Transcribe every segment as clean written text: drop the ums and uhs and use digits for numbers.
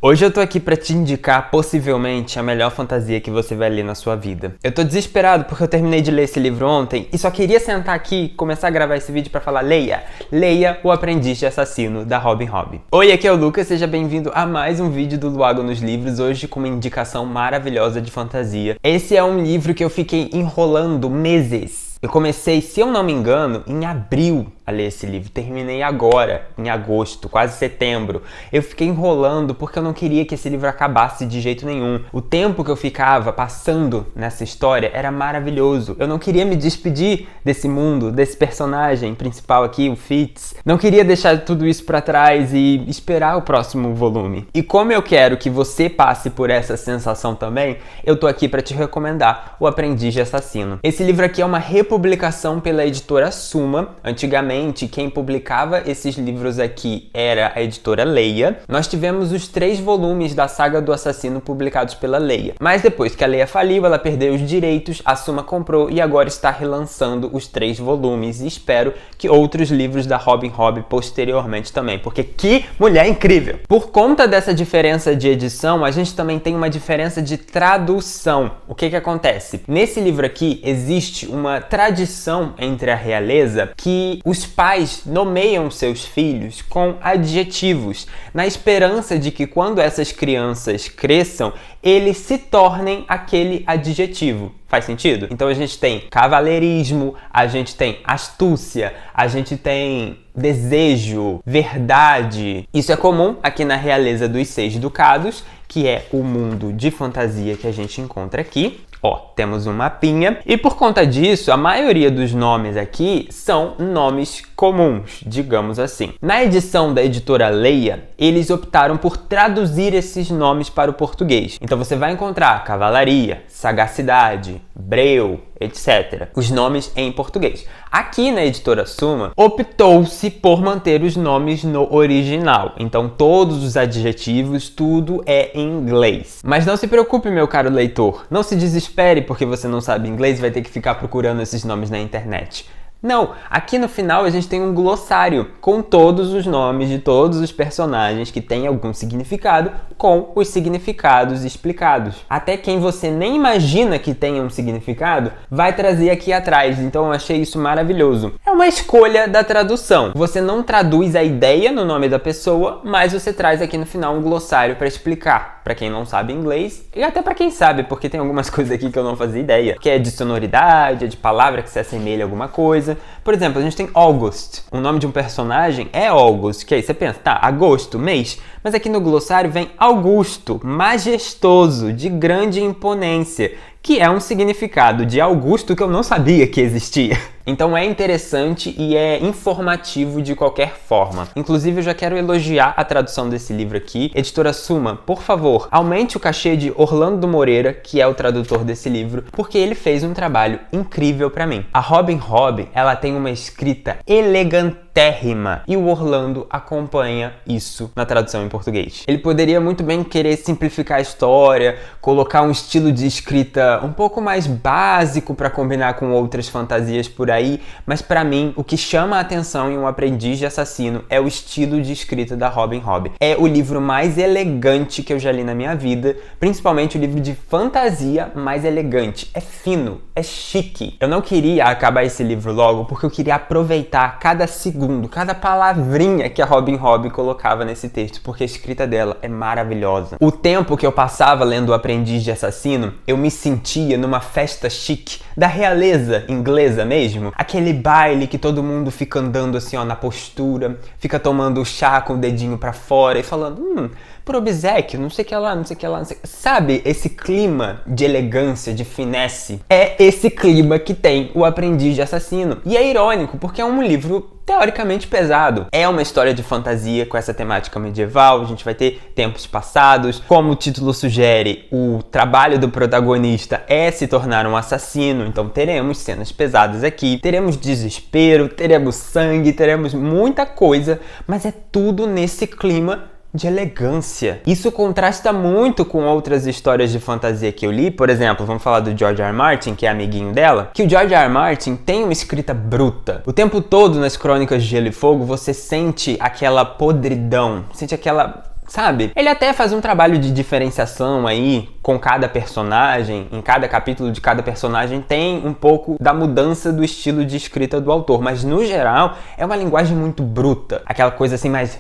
Hoje eu tô aqui pra te indicar possivelmente a melhor fantasia que você vai ler na sua vida. Eu tô desesperado porque eu terminei de ler esse livro ontem e só queria sentar aqui e começar a gravar esse vídeo pra falar leia O Aprendiz de Assassino, da Robin Hobb. Oi, aqui é o Lucas, seja bem-vindo a mais um vídeo do Luago nos Livros, hoje com uma indicação maravilhosa de fantasia. Esse é um livro que eu fiquei enrolando meses. Eu comecei, se eu não me engano, em abril a ler esse livro. Terminei agora, em agosto, quase setembro. Eu fiquei enrolando porque eu não queria que esse livro acabasse de jeito nenhum. O tempo que eu ficava passando nessa história era maravilhoso. Eu não queria me despedir desse mundo, desse personagem principal aqui, o Fitz. Não queria deixar tudo isso pra trás e esperar o próximo volume. E como eu quero que você passe por essa sensação também, eu tô aqui pra te recomendar O Aprendiz de Assassino. Esse livro aqui é uma publicação pela editora Suma. Antigamente, quem publicava esses livros aqui era a editora Leia. Nós tivemos os 3 volumes da saga do assassino publicados pela Leia. Mas depois que a Leia faliu, ela perdeu os direitos, a Suma comprou e agora está relançando os 3 volumes. E espero que outros livros da Robin Hobb posteriormente também, porque que mulher incrível! Por conta dessa diferença de edição, a gente também tem uma diferença de tradução. O que acontece? Nesse livro aqui existe uma tradição entre a realeza que os pais nomeiam seus filhos com adjetivos, na esperança de que quando essas crianças cresçam, eles se tornem aquele adjetivo. Faz sentido? Então a gente tem cavaleirismo, a gente tem astúcia, a gente tem desejo, verdade. Isso é comum aqui na realeza dos 6 ducados, que é o mundo de fantasia que a gente encontra aqui. Ó, temos um mapinha. E por conta disso, a maioria dos nomes aqui são nomes comuns, digamos assim. Na edição da editora Leia, eles optaram por traduzir esses nomes para o português. Então você vai encontrar cavalaria, sagacidade, breu, etc. Os nomes em português. Aqui na editora Suma, optou-se por manter os nomes no original. Então todos os adjetivos, tudo é em inglês. Mas não se preocupe, meu caro leitor. Não se desespere porque você não sabe inglês e vai ter que ficar procurando esses nomes na internet. Não, aqui no final a gente tem um glossário com todos os nomes de todos os personagens que têm algum significado, com os significados explicados. Até quem você nem imagina que tenha um significado, vai trazer aqui atrás, então eu achei isso maravilhoso. É uma escolha da tradução. Você não traduz a ideia no nome da pessoa, mas você traz aqui no final um glossário para explicar. Para quem não sabe inglês, e até para quem sabe, porque tem algumas coisas aqui que eu não fazia ideia, que é de sonoridade, é de palavra que se assemelha a alguma coisa. Por exemplo, a gente tem August. O nome de um personagem é August, que aí você pensa, tá, agosto, mês. Mas aqui no glossário vem Augusto, majestoso, de grande imponência, que é um significado de Augusto que eu não sabia que existia. Então é interessante e é informativo de qualquer forma. Inclusive eu já quero elogiar a tradução desse livro aqui. Editora Suma, por favor, aumente o cachê de Orlando Moreira, que é o tradutor desse livro, porque ele fez um trabalho incrível pra mim. A Robin Hobb, ela tem uma escrita elegantérrima e o Orlando acompanha isso na tradução em português. Ele poderia muito bem querer simplificar a história, colocar um estilo de escrita um pouco mais básico para combinar com outras fantasias por aí, mas pra mim o que chama a atenção em Um Aprendiz de Assassino é o estilo de escrita da Robin Hobb. É o livro mais elegante que eu já li na minha vida, principalmente o livro de fantasia mais elegante. É fino, é chique. Eu não queria acabar esse livro logo porque eu queria aproveitar cada segundo, cada palavrinha que a Robin Hobb colocava nesse texto, porque a escrita dela é maravilhosa. O tempo que eu passava lendo O Aprendiz de Assassino, eu me sentia numa festa chique da realeza inglesa mesmo. Aquele baile que todo mundo fica andando assim, ó, na postura, fica tomando chá com o dedinho pra fora e falando, por obséquio, não sei o que lá, não sei o que lá, não sei... Sabe, esse clima de elegância, de finesse, é esse clima que tem O Aprendiz de Assassino. E é irônico, porque é um livro teoricamente pesado. É uma história de fantasia com essa temática medieval, a gente vai ter tempos passados. Como o título sugere, o trabalho do protagonista é se tornar um assassino, então teremos cenas pesadas aqui, teremos desespero, teremos sangue, teremos muita coisa, mas é tudo nesse clima de elegância. Isso contrasta muito com outras histórias de fantasia que eu li. Por exemplo, vamos falar do George R. R. Martin, que é amiguinho dela, que o George R. R. Martin tem uma escrita bruta. O tempo todo nas Crônicas de Gelo e Fogo você sente aquela podridão, sente aquela sabe? Ele até faz um trabalho de diferenciação aí com cada personagem, em cada capítulo de cada personagem tem um pouco da mudança do estilo de escrita do autor, mas no geral é uma linguagem muito bruta, aquela coisa assim mais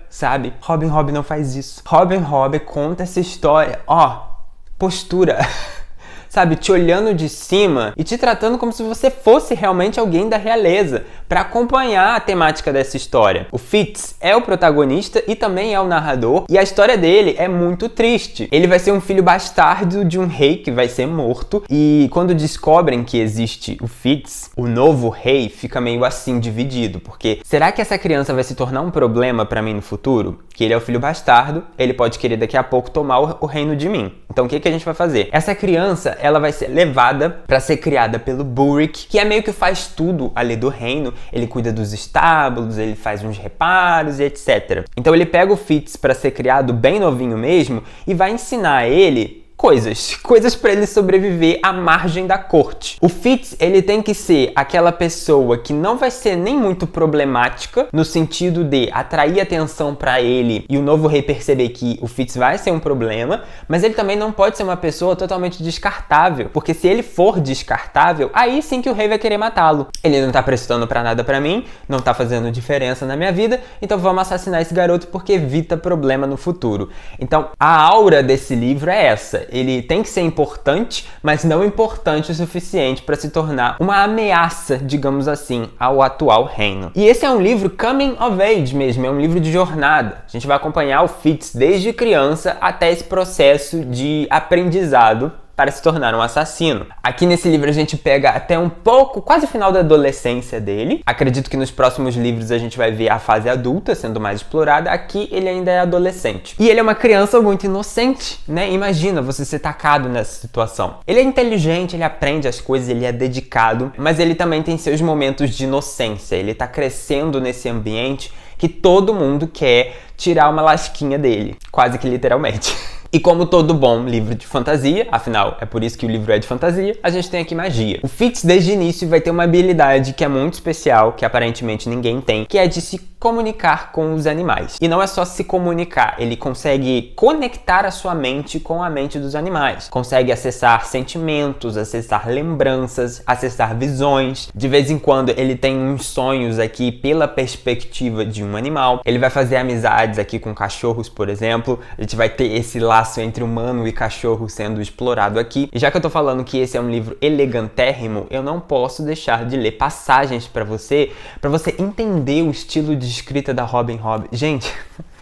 sabe? Robin Hood não faz isso. Robin Hood conta essa história, postura. Sabe, te olhando de cima e te tratando como se você fosse realmente alguém da realeza, para acompanhar a temática dessa história. O Fitz é o protagonista e também é o narrador, e a história dele é muito triste. Ele vai ser um filho bastardo de um rei que vai ser morto, e quando descobrem que existe o Fitz, o novo rei fica meio assim dividido, porque será que essa criança vai se tornar um problema para mim no futuro? Que ele é o filho bastardo, ele pode querer daqui a pouco tomar o reino de mim. Então o que a gente vai fazer? Essa criança, ela vai ser levada para ser criada pelo Burrick, que é meio que faz tudo ali do reino. Ele cuida dos estábulos, ele faz uns reparos e etc. Então ele pega o Fitz para ser criado bem novinho mesmo e vai ensinar ele coisas para ele sobreviver à margem da corte. O Fitz, ele tem que ser aquela pessoa que não vai ser nem muito problemática, no sentido de atrair atenção para ele e o novo rei perceber que o Fitz vai ser um problema, mas ele também não pode ser uma pessoa totalmente descartável, porque se ele for descartável, aí sim que o rei vai querer matá-lo. Ele não tá prestando para nada para mim, não tá fazendo diferença na minha vida, então vamos assassinar esse garoto porque evita problema no futuro. Então, a aura desse livro é essa. Ele tem que ser importante, mas não importante o suficiente para se tornar uma ameaça, digamos assim, ao atual reino. E esse é um livro coming of age mesmo, é um livro de jornada. A gente vai acompanhar o Fitz desde criança até esse processo de aprendizado para se tornar um assassino. Aqui nesse livro a gente pega até um pouco, quase o final da adolescência dele. Acredito que nos próximos livros a gente vai ver a fase adulta sendo mais explorada. Aqui ele ainda é adolescente. E ele é uma criança muito inocente, né? Imagina você ser tacado nessa situação. Ele é inteligente, ele aprende as coisas, ele é dedicado, mas ele também tem seus momentos de inocência. Ele tá crescendo nesse ambiente que todo mundo quer tirar uma lasquinha dele, quase que literalmente. E como todo bom livro de fantasia, afinal, é por isso que o livro é de fantasia, a gente tem aqui magia. O Fitz, desde o início, vai ter uma habilidade que é muito especial, que aparentemente ninguém tem, que é de se comunicar com os animais. E não é só se comunicar, ele consegue conectar a sua mente com a mente dos animais. Consegue acessar sentimentos, acessar lembranças, acessar visões. De vez em quando ele tem uns sonhos aqui pela perspectiva de um animal. Ele vai fazer amizades aqui com cachorros, por exemplo. A gente vai ter esse laço entre humano e cachorro sendo explorado aqui. E já que eu tô falando que esse é um livro elegantérrimo, eu não posso deixar de ler passagens para você entender o estilo de escrita da Robin Hood. Gente,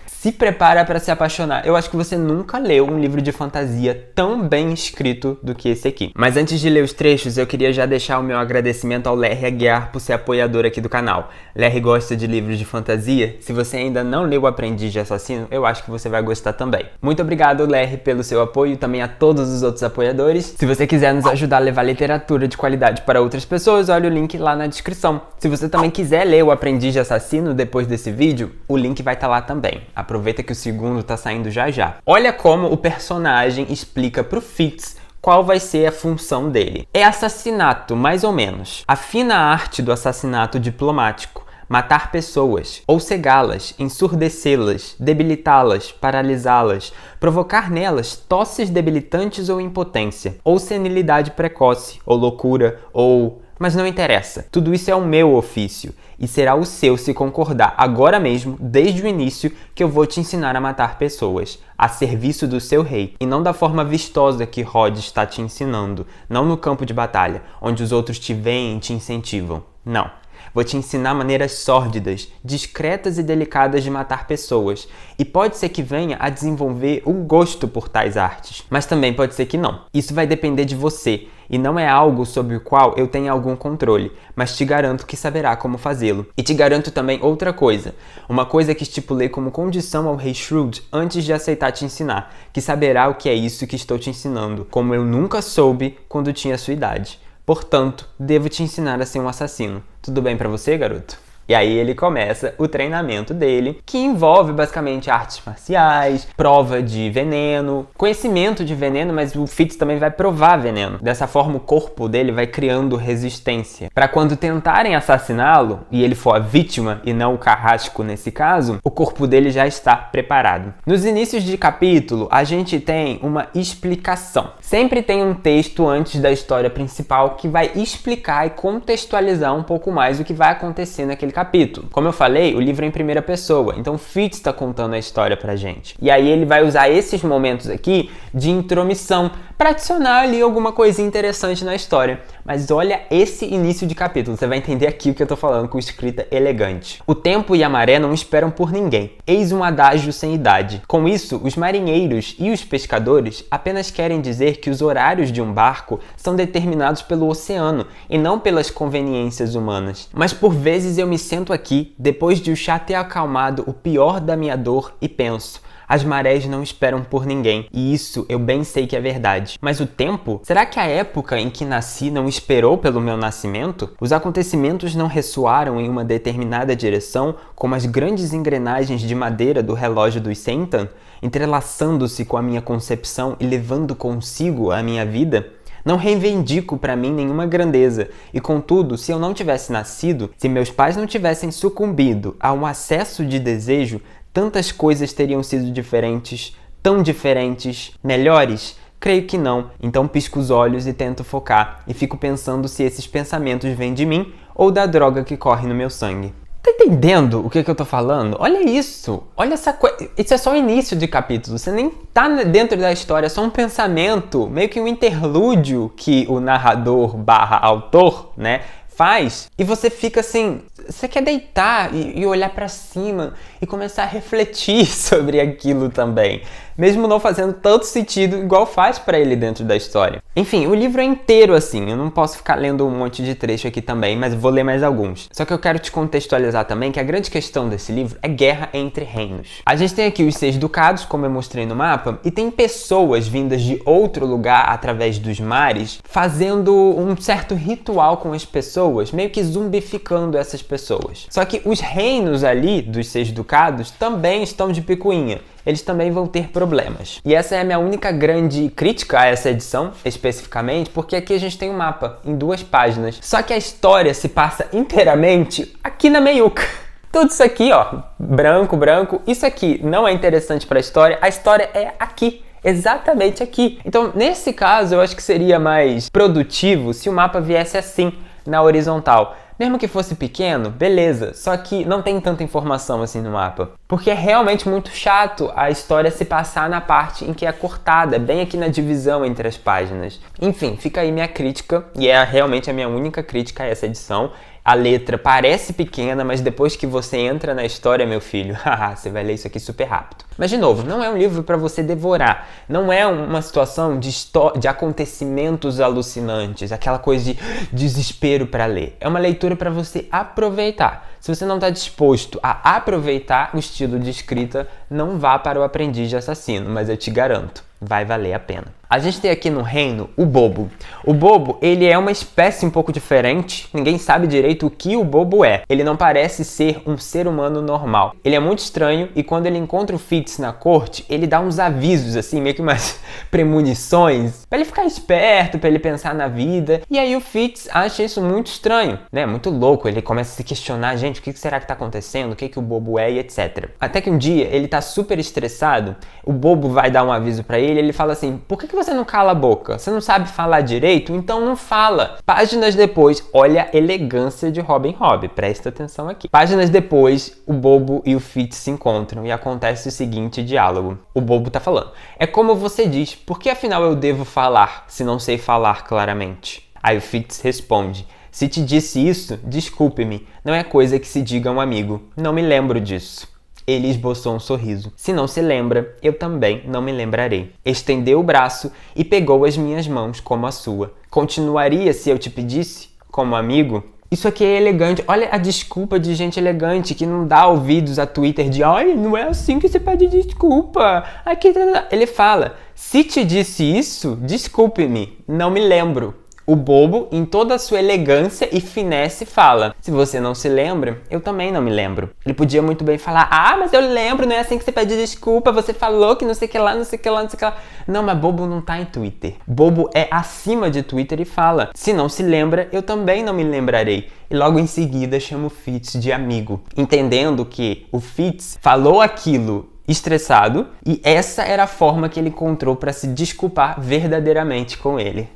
se prepara para se apaixonar. Eu acho que você nunca leu um livro de fantasia tão bem escrito do que esse aqui. Mas antes de ler os trechos, eu queria já deixar o meu agradecimento ao Larry Aguiar por ser apoiador aqui do canal. Larry gosta de livros de fantasia. Se você ainda não leu O Aprendiz de Assassino, eu acho que você vai gostar também. Muito obrigado, Larry, pelo seu apoio e também a todos os outros apoiadores. Se você quiser nos ajudar a levar literatura de qualidade para outras pessoas, olha o link lá na descrição. Se você também quiser ler O Aprendiz de Assassino depois desse vídeo, o link vai estar lá também. Aproveita que o segundo tá saindo já já. Olha como o personagem explica pro Fitz qual vai ser a função dele. É assassinato, mais ou menos. A fina arte do assassinato diplomático. Matar pessoas, ou cegá-las, ensurdecê-las, debilitá-las, paralisá-las, provocar nelas tosses debilitantes ou impotência, ou senilidade precoce, ou loucura, ou... Mas não interessa. Tudo isso é o meu ofício, e será o seu se concordar agora mesmo, desde o início, que eu vou te ensinar a matar pessoas, a serviço do seu rei, e não da forma vistosa que Rod está te ensinando, não no campo de batalha, onde os outros te veem e te incentivam. Não. Vou te ensinar maneiras sórdidas, discretas e delicadas de matar pessoas. E pode ser que venha a desenvolver o gosto por tais artes. Mas também pode ser que não. Isso vai depender de você. E não é algo sobre o qual eu tenha algum controle. Mas te garanto que saberá como fazê-lo. E te garanto também outra coisa. Uma coisa que estipulei como condição ao rei Shrewd antes de aceitar te ensinar. Que saberá o que é isso que estou te ensinando. Como eu nunca soube quando tinha sua idade. Portanto, devo te ensinar a ser um assassino. Tudo bem pra você, garoto? E aí ele começa o treinamento dele, que envolve basicamente artes marciais, prova de veneno, conhecimento de veneno, mas o Fitz também vai provar veneno. Dessa forma o corpo dele vai criando resistência, para quando tentarem assassiná-lo, e ele for a vítima e não o carrasco nesse caso, o corpo dele já está preparado. Nos inícios de capítulo, a gente tem uma explicação. Sempre tem um texto antes da história principal que vai explicar e contextualizar um pouco mais o que vai acontecer naquele capítulo. Como eu falei, o livro é em primeira pessoa, então Fitz está contando a história pra gente. E aí ele vai usar esses momentos aqui de intromissão para adicionar ali alguma coisinha interessante na história. Mas olha esse início de capítulo, você vai entender aqui o que eu tô falando com escrita elegante. O tempo e a maré não esperam por ninguém. Eis um adágio sem idade. Com isso, os marinheiros e os pescadores apenas querem dizer que os horários de um barco são determinados pelo oceano e não pelas conveniências humanas. Mas por vezes eu me sento aqui, depois de o chá ter acalmado o pior da minha dor, e penso: as marés não esperam por ninguém, e isso eu bem sei que é verdade. Mas o tempo? Será que a época em que nasci não esperou pelo meu nascimento? Os acontecimentos não ressoaram em uma determinada direção, como as grandes engrenagens de madeira do relógio dos Sentan, entrelaçando-se com a minha concepção e levando consigo a minha vida? Não reivindico para mim nenhuma grandeza, e contudo, se eu não tivesse nascido, se meus pais não tivessem sucumbido a um acesso de desejo, tantas coisas teriam sido diferentes, tão diferentes, melhores? Creio que não, então pisco os olhos e tento focar, e fico pensando se esses pensamentos vêm de mim ou da droga que corre no meu sangue. Tá entendendo o que eu tô falando? Olha isso, olha essa coisa, isso é só o início de capítulo, você nem tá dentro da história, é só um pensamento, meio que um interlúdio que o narrador barra autor, né, faz, e você fica assim, você quer deitar e olhar pra cima e começar a refletir sobre aquilo também, mesmo não fazendo tanto sentido igual faz pra ele dentro da história. Enfim, o livro é inteiro assim, eu não posso ficar lendo um monte de trecho aqui também, mas vou ler mais alguns. Só que eu quero te contextualizar também que a grande questão desse livro é guerra entre reinos. A gente tem aqui os 6 ducados, como eu mostrei no mapa, e tem pessoas vindas de outro lugar através dos mares, fazendo um certo ritual com as pessoas, meio que zumbificando essas pessoas. Só que os reinos ali dos 6 ducados também estão de picuinha. Eles também vão ter problemas. E essa é a minha única grande crítica a essa edição, especificamente, porque aqui a gente tem um mapa em 2 páginas. Só que a história se passa inteiramente aqui na meiuca. Tudo isso aqui, ó, branco, branco. Isso aqui não é interessante para a história é aqui. Exatamente aqui. Então, nesse caso, eu acho que seria mais produtivo se o mapa viesse assim, na horizontal. Mesmo que fosse pequeno, beleza, só que não tem tanta informação assim no mapa. Porque é realmente muito chato a história se passar na parte em que é cortada, bem aqui na divisão entre as páginas. Enfim, fica aí minha crítica, e é realmente a minha única crítica a essa edição. A letra parece pequena, mas depois que você entra na história, meu filho, você vai ler isso aqui super rápido. Mas, de novo, não é um livro para você devorar. Não é uma situação de acontecimentos alucinantes, aquela coisa de desespero para ler. É uma leitura para você aproveitar. Se você não está disposto a aproveitar o estilo de escrita, não vá para o Aprendiz de Assassino, mas eu te garanto, vai valer a pena. A gente tem aqui no reino o Bobo. O Bobo, ele é uma espécie um pouco diferente, ninguém sabe direito o que o Bobo é. Ele não parece ser um ser humano normal. Ele é muito estranho e quando ele encontra o Fitz na corte, ele dá uns avisos, assim, meio que umas premonições, pra ele ficar esperto, pra ele pensar na vida. E aí o Fitz acha isso muito estranho, né? Muito louco, ele começa a se questionar, gente, o que será que tá acontecendo? O que o Bobo é e etc. Até que um dia, ele tá super estressado, o Bobo vai dar um aviso pra ele, ele fala assim, por que você não cala a boca? Você não sabe falar direito? Então não fala. Páginas depois, olha a elegância de Robin Hobb, presta atenção aqui. Páginas depois, o Bobo e o Fitz se encontram e acontece o seguinte diálogo. O Bobo tá falando, é como você diz, por que afinal eu devo falar se não sei falar claramente? Aí o Fitz responde, se te disse isso, desculpe-me, não é coisa que se diga a um amigo, não me lembro disso. Ele esboçou um sorriso. Se não se lembra, eu também não me lembrarei. Estendeu o braço e pegou as minhas mãos como a sua. Continuaria se eu te pedisse? Como amigo? Isso aqui é elegante. Olha a desculpa de gente elegante que não dá ouvidos a Twitter de ai, não é assim que você pede desculpa. Aqui, ele fala, se te disse isso, desculpe-me, não me lembro. O bobo, em toda a sua elegância e finesse, fala: se você não se lembra, eu também não me lembro. Ele podia muito bem falar: ah, mas eu lembro, não é assim que você pede desculpa, você falou que não sei o que lá, não sei o que lá, não sei o que lá. Não, mas bobo não tá em Twitter. Bobo é acima de Twitter e fala: se não se lembra, eu também não me lembrarei. E logo em seguida chama o Fitz de amigo, entendendo que o Fitz falou aquilo estressado e essa era a forma que ele encontrou para se desculpar verdadeiramente com ele.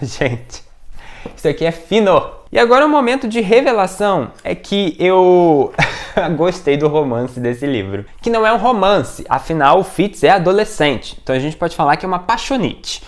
Gente, isso aqui é fino! E agora o momento de revelação é que eu gostei do romance desse livro. Que não é um romance, afinal o Fitz é adolescente. Então a gente pode falar que é uma paixonite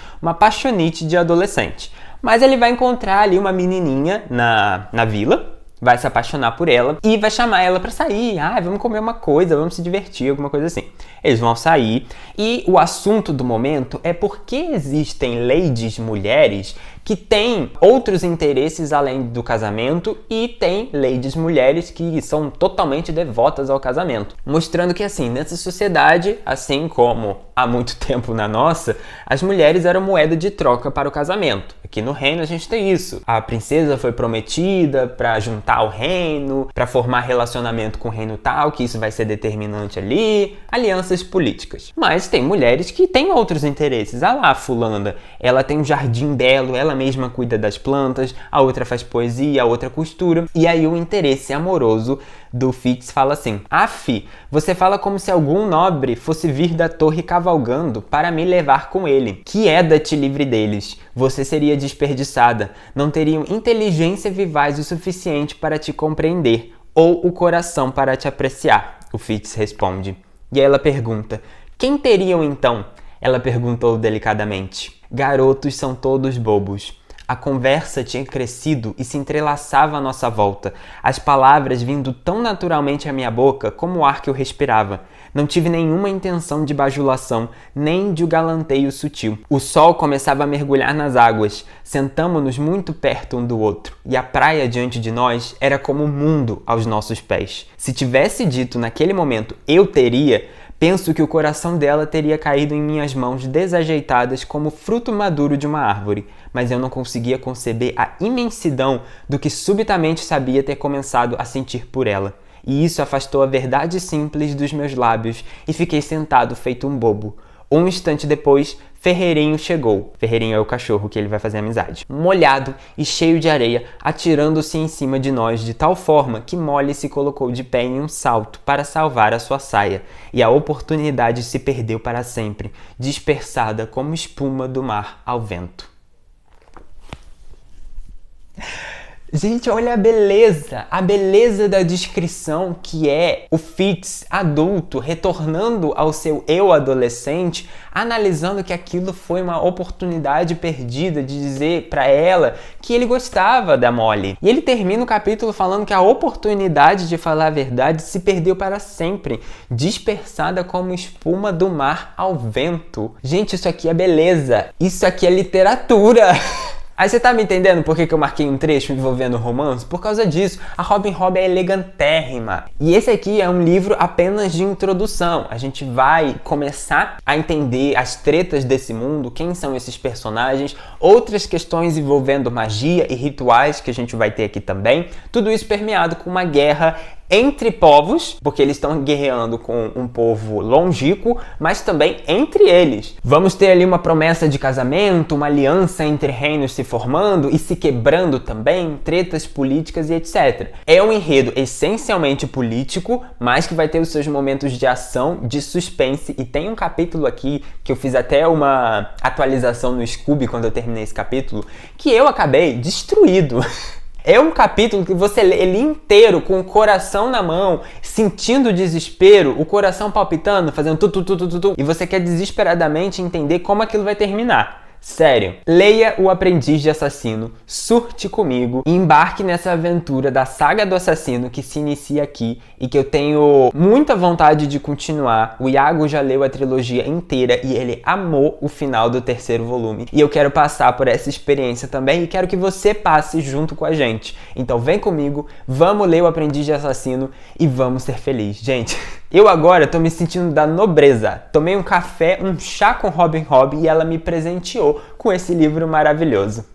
de adolescente. Mas ele vai encontrar ali uma menininha na vila, vai se apaixonar por ela e vai chamar ela pra sair. Ah, vamos comer uma coisa, vamos se divertir, alguma coisa assim. Eles vão sair e o assunto do momento é por que existem ladies mulheres que têm outros interesses além do casamento e tem ladies mulheres que são totalmente devotas ao casamento. Mostrando que assim, nessa sociedade, assim como há muito tempo na nossa, as mulheres eram moeda de troca para o casamento. Aqui no reino a gente tem isso. A princesa foi prometida para juntar o reino, para formar relacionamento com o reino tal, que isso vai ser determinante ali, alianças políticas. Mas tem mulheres que têm outros interesses. Ah lá, a fulana, ela tem um jardim belo, ela mesma cuida das plantas, a outra faz poesia, a outra costura. E aí o interesse amoroso do Fitz fala assim: Afi, você fala como se algum nobre fosse vir da torre cavalgando para me levar com ele. Queda-te livre deles. Você seria desperdiçada. Não teriam inteligência vivaz o suficiente para te compreender, ou o coração para te apreciar. O Fitz responde. E ela pergunta: quem teriam então? Ela perguntou delicadamente. Garotos são todos bobos. A conversa tinha crescido e se entrelaçava à nossa volta, as palavras vindo tão naturalmente à minha boca como o ar que eu respirava. Não tive nenhuma intenção de bajulação, nem de galanteio sutil. O sol começava a mergulhar nas águas, sentamo-nos muito perto um do outro, e a praia diante de nós era como um mundo aos nossos pés. Se tivesse dito naquele momento eu teria, penso que o coração dela teria caído em minhas mãos desajeitadas como fruto maduro de uma árvore, mas eu não conseguia conceber a imensidão do que subitamente sabia ter começado a sentir por ela. E isso afastou a verdade simples dos meus lábios e fiquei sentado feito um bobo. Um instante depois, Ferreirinho chegou. Ferreirinho é o cachorro que ele vai fazer amizade. Molhado e cheio de areia, atirando-se em cima de nós de tal forma que Molly se colocou de pé em um salto para salvar a sua saia. E a oportunidade se perdeu para sempre, dispersada como espuma do mar ao vento. Gente, olha a beleza da descrição que é o Fitz adulto retornando ao seu eu adolescente, analisando que aquilo foi uma oportunidade perdida de dizer para ela que ele gostava da Molly. E ele termina o capítulo falando que a oportunidade de falar a verdade se perdeu para sempre, dispersada como espuma do mar ao vento. Gente, isso aqui é beleza, isso aqui é literatura. Aí você tá me entendendo por que eu marquei um trecho envolvendo romance? Por causa disso, a Robin Hobb é elegantérrima. E esse aqui é um livro apenas de introdução. A gente vai começar a entender as tretas desse mundo, quem são esses personagens, outras questões envolvendo magia e rituais que a gente vai ter aqui também. Tudo isso permeado com uma guerra entre povos, porque eles estão guerreando com um povo longínquo, mas também entre eles. Vamos ter ali uma promessa de casamento, uma aliança entre reinos se formando e se quebrando também, tretas políticas e etc. É um enredo essencialmente político, mas que vai ter os seus momentos de ação, de suspense, e tem um capítulo aqui, que eu fiz até uma atualização no Scooby quando eu terminei esse capítulo, que eu acabei destruído. É um capítulo que você lê ele inteiro com o coração na mão, sentindo o desespero, o coração palpitando, fazendo tu, e você quer desesperadamente entender como aquilo vai terminar. Sério, leia O Aprendiz de Assassino, surte comigo e embarque nessa aventura da saga do assassino que se inicia aqui e que eu tenho muita vontade de continuar. O Iago já leu a trilogia inteira e ele amou o final do 3º volume. E eu quero passar por essa experiência também e quero que você passe junto com a gente. Então vem comigo, vamos ler O Aprendiz de Assassino e vamos ser felizes. Gente, eu agora tô me sentindo da nobreza. Tomei um café, um chá com Robin Hobb e ela me presenteou com esse livro maravilhoso.